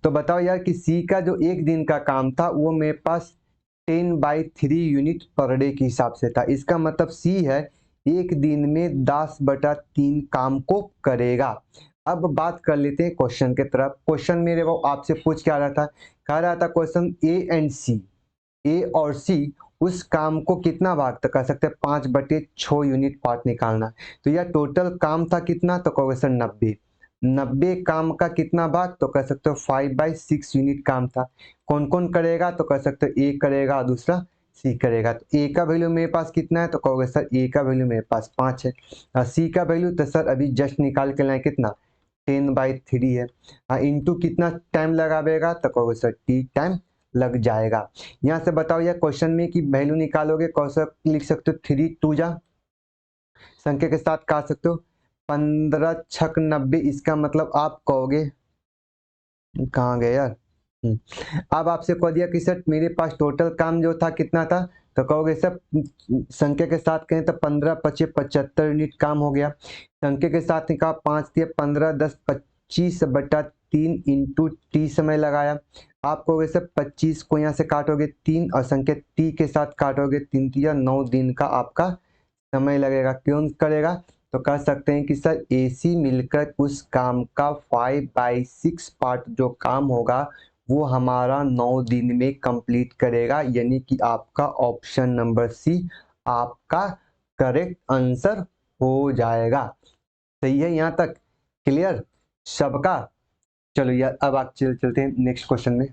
[SPEAKER 1] तो बताओ यार कि सी का जो एक दिन का काम था वो मेरे पास 10/3 यूनिट पर डे के हिसाब से था। इसका मतलब सी है एक दिन में 10/3 काम को करेगा। अब बात कर लेते हैं क्वेश्चन के तरफ। क्वेश्चन मेरे वो आपसे पूछ क्या रहा था, कह रहा था क्वेश्चन ए एंड सी, ए और सी उस काम को कितना भाग तक कर सकते हैं, 5/6 यूनिट पार्ट निकालना। तो यह टोटल काम था कितना, तो कहोगे सर 90। 90 काम का कितना भाग, तो कह सकते हो 5/6 यूनिट काम था। कौन कौन करेगा, तो कह सकते हो ए करेगा और दूसरा सी करेगा। तो ए का वैल्यू मेरे पास कितना है, तो कहोगे सर ए का वैल्यू मेरे पास 5 है, और सी का वैल्यू तो सर अभी जस्ट निकाल के लाए कितना 10/3 है। इंटू कितना टाइम लगाएगा, तो कहोगे सर टी टाइम लग जाएगा। यहाँ से बताओ यार क्वेश्चन में कि वैल्यू निकालोगे कौन लिख सकते हो, 3 2 जा संख्या के साथ काट सकते हो, 15 छक 90। इसका मतलब आप कहोगे, कहाँ गए यार, अब आपसे कह दिया कि सर मेरे पास टोटल काम जो था कितना था, तो कहोगे सर संख्या के साथ कहें तो 15×5 = 75 यूनिट काम हो गया। संख्या के साथ निकाल 5 × 15 10 25/3 इंटू टी समय लगाया। आप कहोगे सर 25 को यहाँ से काटोगे 3 और संख्या टी के साथ काटोगे 3 या 9 दिन का आपका समय लगेगा। क्यों करेगा, तो कह सकते हैं कि सर एसी मिलकर उस काम का 5/6 पार्ट जो काम होगा वो हमारा 9 दिन में कंप्लीट करेगा, यानी कि आपका ऑप्शन नंबर सी आपका करेक्ट आंसर हो जाएगा। सही है यहाँ तक, क्लियर सबका। चलो यार अब आप चलते हैं नेक्स्ट क्वेश्चन में।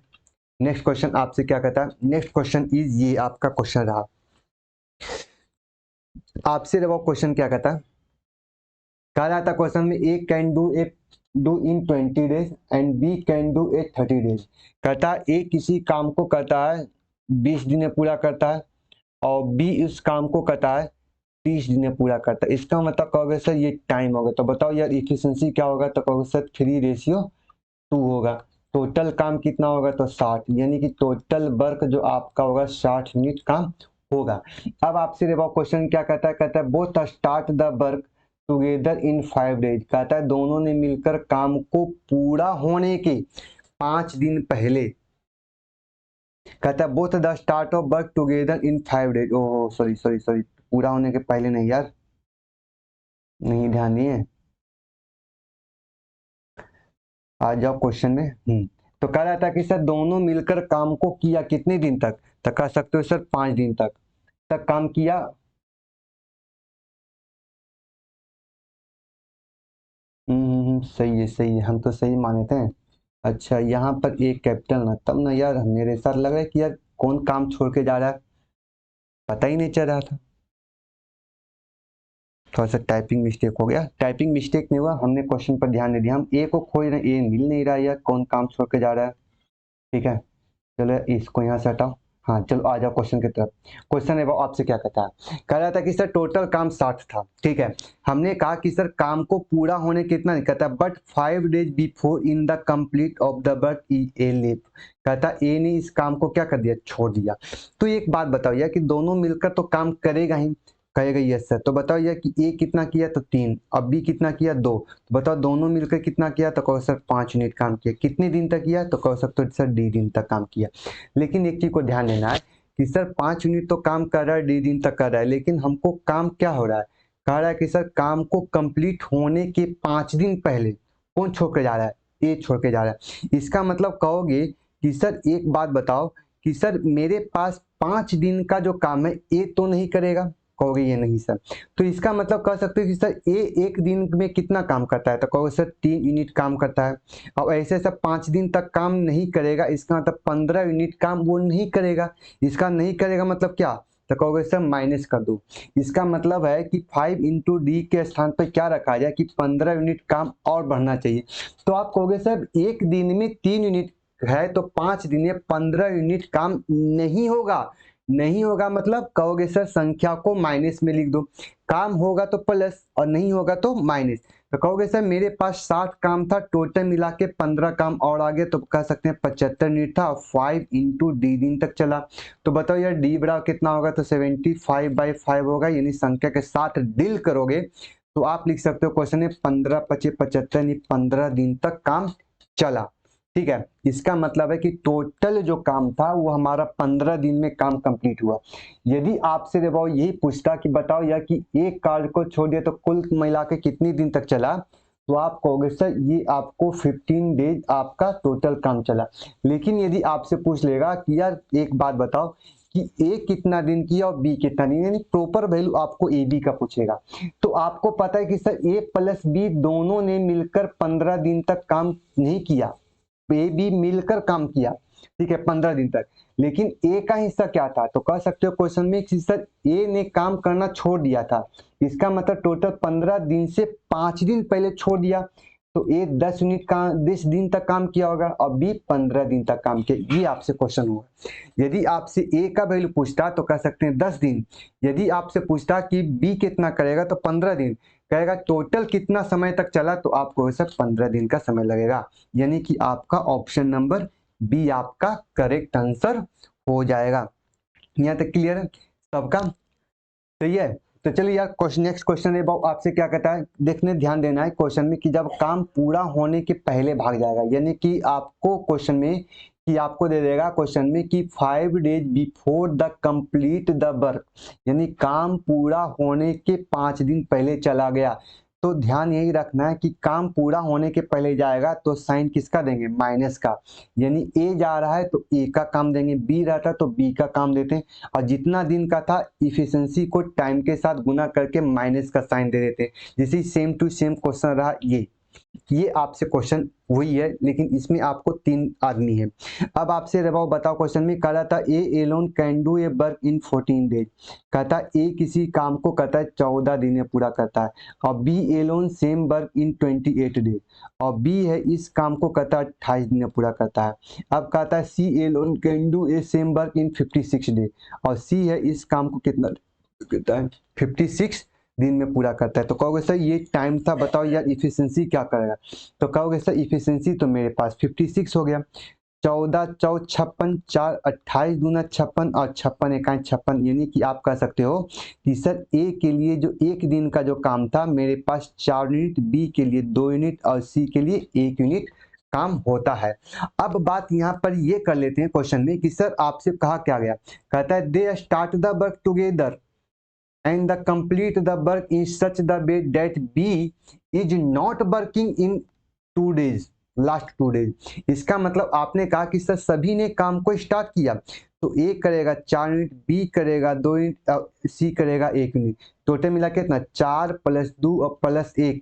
[SPEAKER 1] नेक्स्ट क्वेश्चन आपसे क्या कहता है, नेक्स्ट क्वेश्चन इज ये आपका क्वेश्चन रहा। आपसे वो क्वेश्चन क्या कहता है, कह रहा था क्वेश्चन में A can do in 20 days and B can do a 30 days. कहता है ए किसी काम को कहता है 20 दिन में पूरा करता है और बी उस काम को कहता है 30 दिन में पूरा करता है। इसका मतलब कहोगे सर ये टाइम होगा। तो बताओ यार इफिशिएंसी क्या होगा, तो कहोगे सर 3:2 होगा। टोटल काम कितना होगा, तो 60, यानी कि टोटल वर्क जो आपका होगा 60 यूनिट काम होगा। अब आपसे वो क्वेश्चन क्या कहता है both start the work together in 5 days. कहता है दोनों ने मिलकर काम को पूरा होने के 5 दिन पहले, कहता है both the start of work together in 5 days. ओहो सॉरी सॉरी सॉरी, पूरा होने के पहले नहीं यार, नहीं ध्यान दिए, आ जाओ क्वेश्चन में। तो कह रहा था कि सर दोनों मिलकर काम को किया कितने दिन तक, तो कह सकते हो सर 5 दिन तक काम किया। सही है सही है, हम तो सही माने थे। अच्छा यहाँ पर एक कैपिटल ना, तब ना यार मेरे साथ लग रहा है कि यार कौन काम छोड़ के जा रहा है, पता ही नहीं चल रहा था। थोड़ा सा टाइपिंग मिस्टेक हो गया, टाइपिंग मिस्टेक नहीं हुआ, हमने क्वेश्चन पर ध्यान नहीं दिया, हम ए को खोज रहे हैं, ए मिल नहीं रहा है यार, कौन काम छोड़ के जा रहा है। ठीक है, चलो इसको यहाँ से हटाओ। हाँ चलो आ जाओ क्वेश्चन की तरफ। क्वेश्चन है वो आपसे क्या कहता है, कह रहा था कि सर टोटल काम 60 था। ठीक है, हमने कहा कि सर काम को पूरा होने कितना नहीं कहता, but 5 days before in the complete of the work A live, कहता ए ने इस काम को क्या कर दिया, छोड़ दिया। तो एक बात बताओ यार कि दोनों मिलकर तो काम करेगा ही, कहेगा यस सर। तो बताओ यार कि ए कितना किया, तो 3, अब बी कितना किया, 2। तो बताओ दोनों मिलकर कितना किया, तो कहो सर 5 यूनिट काम किया। कितने दिन तक किया, तो कहो सकते हो सर डी दिन तक काम किया। लेकिन एक चीज को ध्यान देना है कि सर 5 यूनिट तो काम कर रहा है, डी दिन तक कर रहा है, लेकिन हमको काम क्या हो रहा है, कह रहा है कि सर काम को कंप्लीट होने के 5 दिन पहले कौन छोड़ के जा रहा है, ए छोड़ के जा रहा है। इसका मतलब कहोगे कि सर एक बात बताओ कि सर मेरे पास 5 दिन का जो काम है ए तो नहीं करेगा, कहोगे ये नहीं सर। तो इसका मतलब कह सकते हो कि सर ए एक दिन में कितना काम करता है, तो कहोगे सर 3 यूनिट काम करता है। अब ऐसे सब 5 दिन तक काम नहीं करेगा, इसका मतलब 15 यूनिट काम वो नहीं करेगा। इसका नहीं करेगा मतलब क्या, तो कहोगे सर माइनस कर दो। इसका मतलब है कि 5 × D के स्थान पर क्या रखा जाए कि 15 यूनिट काम और बढ़ना चाहिए। तो आप कहोगे सर एक दिन में 3 यूनिट है, तो 5 दिन में 15 यूनिट काम नहीं होगा। नहीं होगा मतलब कहोगे सर संख्या को माइनस में लिख दो, काम होगा तो प्लस और नहीं होगा तो माइनस। तो कहोगे सर मेरे पास 60 काम था, टोटल मिला के 15 काम और आगे, तो कह सकते हैं 75 यूनिट था, 5 × D दिन तक चला। तो बताओ यार डी बराबर कितना होगा, तो 75/5 होगा, यानी संख्या के साथ डील करोगे तो आप लिख सकते हो क्वेश्चन में 15×5 = 75, 15 दिन तक काम चला। ठीक है, इसका मतलब है कि टोटल जो काम था वो हमारा 15 दिन में काम कंप्लीट हुआ। यदि आपसे देखो यही पूछता कि बताओ यार कि एक कार्य को छोड़ दिया तो कुल मिला के कितने दिन तक चला, तो आप कहोगे सर ये आपको 15 डेज आपका टोटल काम चला। लेकिन यदि आपसे पूछ लेगा कि यार एक बात बताओ कि ए कितना दिन किया और बी कितना दिन, यानी प्रॉपर वैल्यू आपको ए बी का पूछेगा, तो आपको पता है कि सर ए प्लस बी दोनों ने मिलकर 15 दिन तक काम नहीं किया, ए बी मिलकर काम किया। ठीक है 15 दिन तक, लेकिन ए का हिस्सा क्या था, तो कह सकते हो क्वेश्चन में कि सर ए ने काम करना छोड़ दिया था। इसका मतलब टोटल 15 दिन से 5 दिन पहले छोड़ दिया, तो ए 10 यूनिट का 10 दिन तक काम किया होगा और बी 15 दिन तक काम किया। ये आपसे क्वेश्चन हुआ। यदि आपसे ए का वैल्यू पूछता तो कह सकते हैं 10 दिन, यदि आपसे पूछता कि बी कितना करेगा तो 15 दिन, कहेगा टोटल कितना समय तक चला, तो आपको सर 15 दिन का समय लगेगा। यानी कि आपका ऑप्शन नंबर बी आपका करेक्ट आंसर हो जाएगा। यहाँ तक क्लियर है सबका, सही है। तो चलिए यार क्वेश्चन, नेक्स्ट क्वेश्चन है आपसे क्या कहता है, देखने ध्यान देना है क्वेश्चन में कि जब काम पूरा होने के पहले भाग जाएगा, यानी कि आपको क्वेश्चन में कि आपको दे देगा क्वेश्चन में कि 5 days before the complete the work, यानी काम पूरा होने के 5 दिन पहले चला गया। तो ध्यान यही रखना है कि काम पूरा होने के पहले जाएगा तो साइन किसका देंगे, माइनस का। यानी ए जा रहा है तो ए का काम देंगे, बी रहता तो बी का काम देते हैं, और जितना दिन का था इफिशिएंसी को टाइम के साथ गुना करके माइनस का साइन दे देते हैं। जैसे सेम टू सेम क्वेश्चन रहा ये आपसे क्वेश्चन वही है, लेकिन इसमें आपको 3 आदमी है। अब आपसे बताओ क्वेश्चन में कह रहा था A alone can do a work in 14 days, कहता है ए किसी काम को कहता है 14 दिन में पूरा करता है, और B alone same work in 28 days, और बी है इस काम को कहता है 28 दिन में पूरा करता है। अब कहता है C alone can do a same work in 56 days, और सी है इस काम को कितना कहता है 56 दिन में पूरा करता है। तो कहोगे सर ये टाइम था, बताओ यार इफिशिएंसी क्या करेगा, तो कहोगे सर इफिशिएंसी तो मेरे पास 56 हो गया, 14 चौ 56, 4 28 दूना 56 और 56 एकाएं 56, यानी कि आप कह सकते हो कि सर ए के लिए जो एक दिन का जो काम था मेरे पास 4 यूनिट, बी के लिए 2 यूनिट और सी के लिए 1 यूनिट काम होता है। अब बात यहाँ पर ये कर लेते हैं क्वेश्चन में कि सर आपसे कहा क्या गया, कहता है they start the work together, and the complete the work in such the way that B is not working in 2 days, last 2 days। इसका मतलब आपने कहा कि सर सभी ने काम को स्टार्ट किया, तो ए करेगा 4 यूनिट, बी करेगा 2 यूनिट, सी करेगा 1 यूनिट। टोटल मिला के इतना 4 + 2 और +1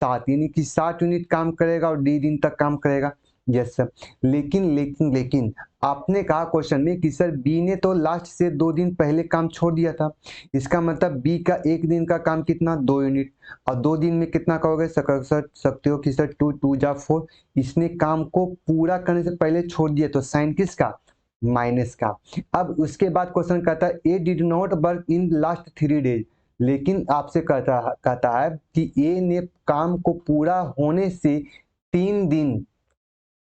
[SPEAKER 1] 7, यानी कि 60 यूनिट काम करेगा और डी दिन तक काम करेगा। Yes sir. लेकिन आपने कहा क्वेश्चन में कि सर बी ने तो लास्ट से 2 दिन पहले काम छोड़ दिया था। इसका मतलब बी का 1 दिन का काम कितना, 2 यूनिट, और 2 दिन में कितना कहोगे सकते हो कि सर 2 2 जा 4। इसने काम को पूरा करने से पहले छोड़ दिया, तो साइन किसका, माइनस का। अब उसके बाद क्वेश्चन कहता है A did not work in last 3 days, लेकिन आपसे कहता है कि ए ने काम को पूरा होने से 3 दिन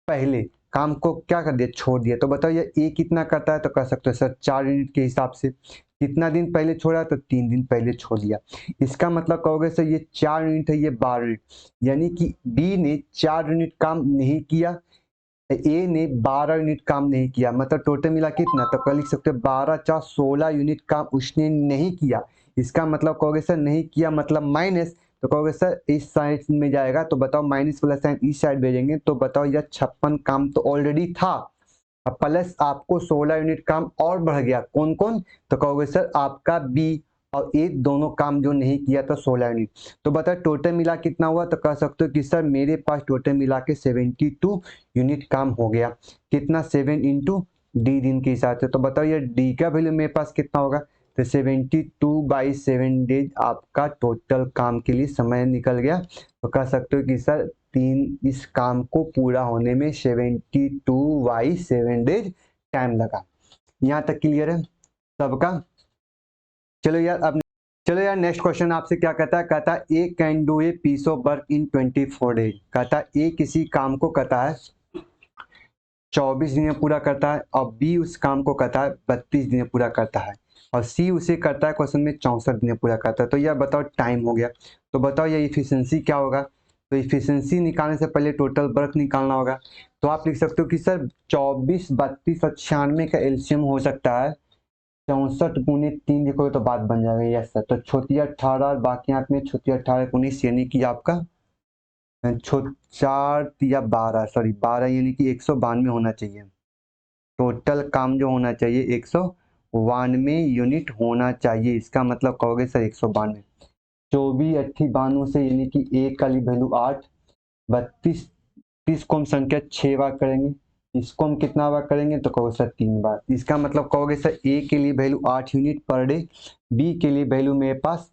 [SPEAKER 1] पहले काम को क्या कर दिया, छोड़ दिया। तो बताओ ये ए कितना करता है, तो कर सकते हो सर 4 यूनिट के हिसाब से। कितना दिन पहले छोड़ा, तो 3 दिन पहले छोड़ दिया। इसका मतलब कहोगे सर ये 4 यूनिट है, ये 12 यूनिट, यानी कि बी ने 4 यूनिट काम नहीं किया, ए ने 12 यूनिट काम नहीं किया, मतलब टोटल मिला कितना, तो क्या लिख सकते हो 12 × 4 16 यूनिट काम उसने नहीं किया। इसका मतलब कहोगे सर नहीं किया मतलब माइनस, तो कहोगे सर इस साइड में जाएगा, तो बताओ माइनस वाला साइन इस साइड भेजेंगे, तो बताओ यह 56 काम तो ऑलरेडी था, अब प्लस आपको 16 यूनिट काम और बढ़ गया। कौन कौन, तो कहोगे सर आपका बी और ए दोनों काम जो नहीं किया था 16 यूनिट। तो बताओ टोटल मिला कितना हुआ, तो कह सकते हो कि सर मेरे पास टोटल मिला के 72 यूनिट काम हो गया। कितना, 7 × डी दिन के हिसाब से। तो बताओ ये डी का वैल्यू मेरे पास कितना होगा, तो 72/7 डेज आपका टोटल काम के लिए समय निकल गया। तो कह सकते हो कि सर इस काम को पूरा होने में 72/7 डेज टाइम लगा। यहाँ तक क्लियर है सबका। चलो यार नेक्स्ट क्वेश्चन आपसे क्या कहता है A can do a piece of work in 24 days. कहता है ए किसी काम को कहता है 24 दिन में पूरा करता है, और बी उस काम को कहता है 32 दिन में पूरा करता है, और सी उसे करता है क्वेश्चन में 64 दिन में पूरा करता है। तो यह बताओ टाइम हो गया। तो बताओ ये इफिशियंसी क्या होगा, तो इफिशियंसी निकालने से पहले टोटल वर्क निकालना होगा। तो आप लिख सकते हो कि सर 24, 32 और 96 का एलसीएम हो सकता है 64 × 3 लिखोगे तो बात बन जाएगा। Yes sir. तो छोटी 18 और बाकी हाथ में छोटी 18 19, यानी कि आपका 4 या 12, सॉरी 12, यानी कि 192 होना चाहिए। टोटल काम जो होना चाहिए 192 यूनिट होना चाहिए। इसका मतलब कहोगे सर 192, 24 8 92 से, यानी कि ए का वैल्यू 8, 32 30 को हम संख्या 6 बार करेंगे, इसको हम कितना बार करेंगे, तो कहोगे सर 3 बार। इसका मतलब कहोगे सर ए के लिए value 8 unit per day, B के लिए वैल्यू मेरे पास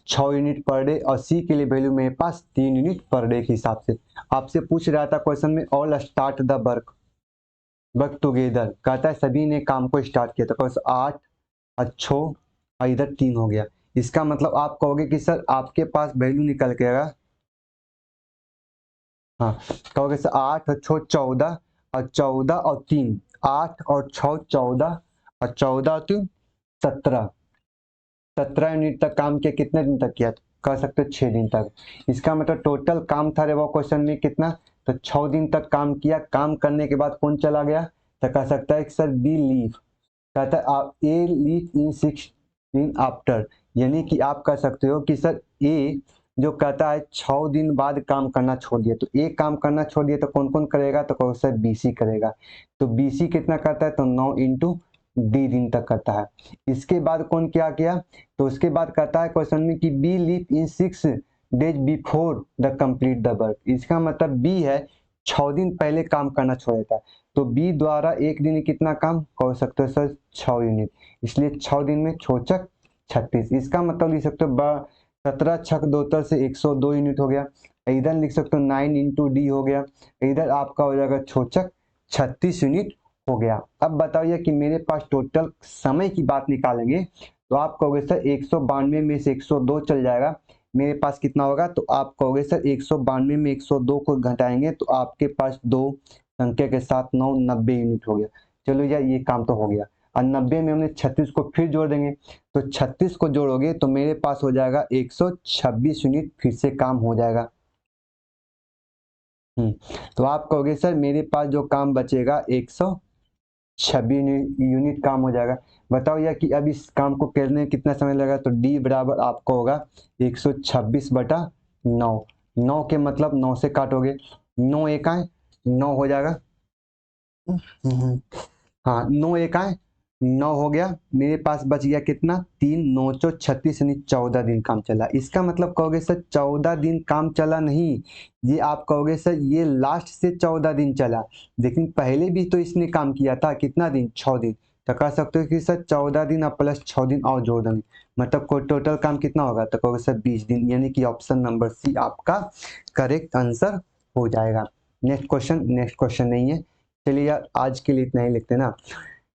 [SPEAKER 1] 6 यूनिट पर डे, और सी के लिए वैल्यू मेरे पास 3 यूनिट पर डे के हिसाब से। आपसे पूछ रहा था क्वेश्चन में all start the work together, कहता है सभी ने काम को स्टार्ट किया, तो कहो 8 और 6 और इधर 3 हो गया। इसका मतलब आप कहोगे कि सर आपके पास वैल्यू निकल के आएगा, हाँ कहोगे सर 8 और 6 14, और 14 और 3 8, और 6 14, और 14 और 3 17, 17 यूनिट तक काम किया। कितने दिन तक किया, कह सकते 6 दिन तक। इसका मतलब टोटल काम था वो क्वेश्चन में कितना, तो 6 दिन तक काम किया। काम करने के बाद कौन चला गया, तो कह सकता है कि सर बी लीव, कहता है आप ए लीव इन 6 दिन आफ्टर, यानी कि आप कह सकते हो कि सर ए जो कहता है 6 दिन बाद काम करना छोड़ दिया, तो ए काम करना छोड़ दिया तो कौन कौन करेगा, तो कहो सर बीसी करेगा। तो बीसी कितना करता है, तो 9 × डी दिन तक करता है। इसके बाद कौन क्या किया, तो उसके बाद कहता है क्वेश्चन में कि B leave in 6 days before the complete the work. इसका मतलब बी है 6 दिन पहले काम करना छोड़ देता है, तो बी द्वारा एक दिन कितना काम कह सकते हो सर 6 यूनिट, इसलिए 6 दिन में 6 छक 36। इसका मतलब लिख सकते हो 17 छक 2 से 102 यूनिट हो गया। इधर लिख सकते हो 9 × डी हो गया, इधर आपका हो जाएगा 6 छक 36 यूनिट हो गया। अब बताइए कि मेरे पास टोटल समय की बात निकालेंगे, तो आप कहोगे सर 192 में से 102 चल जाएगा, मेरे पास कितना होगा, तो आप कहोगे सर 192 में 102 को घटाएंगे तो आपके पास 2 संख्या के साथ 9 90 यूनिट हो गया। चलो यार ये काम तो हो गया, और 90 में हमने 36 को फिर जोड़ देंगे, तो 36 को जोड़ोगे तो मेरे पास हो जाएगा 126 यूनिट फिर से काम हो जाएगा। तो आप कहोगे सर मेरे पास जो काम बचेगा 26 यूनिट काम हो जाएगा। बताओ यार कि अब इस काम को करने में कितना समय लगेगा, तो डी बराबर आपको होगा 126/9। 9 के मतलब 9 से काटोगे, 9 एका 9 हो जाएगा। हाँ 9 एका 9 हो गया, मेरे पास बच गया कितना 3, 9 चौ 36 यानी 14 दिन काम चला। इसका मतलब कहोगे सर 14 दिन काम चला नहीं, ये आप कहोगे सर ये लास्ट से 14 दिन चला, लेकिन पहले भी तो इसने काम किया था, कितना दिन 6 दिन। तो कह सकते हो कि सर 14 दिन और प्लस 6 दिन और जोड़ देंगे, मतलब को टोटल काम कितना होगा, तो कहोगे सर 20 दिन, यानी कि ऑप्शन नंबर सी आपका करेक्ट आंसर हो जाएगा। नेक्स्ट क्वेश्चन नहीं है। चलिए यार आज के लिए इतना ही लिखते हैं ना,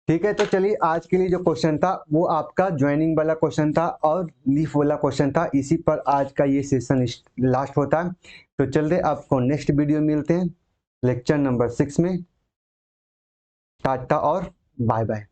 [SPEAKER 1] ठीक है। तो चलिए आज के लिए जो क्वेश्चन था वो आपका ज्वाइनिंग वाला क्वेश्चन था और लीफ वाला क्वेश्चन था, इसी पर आज का ये सेशन लास्ट होता है। तो चलते आपको नेक्स्ट वीडियो मिलते हैं लेक्चर नंबर 6 में। टाटा और बाय बाय।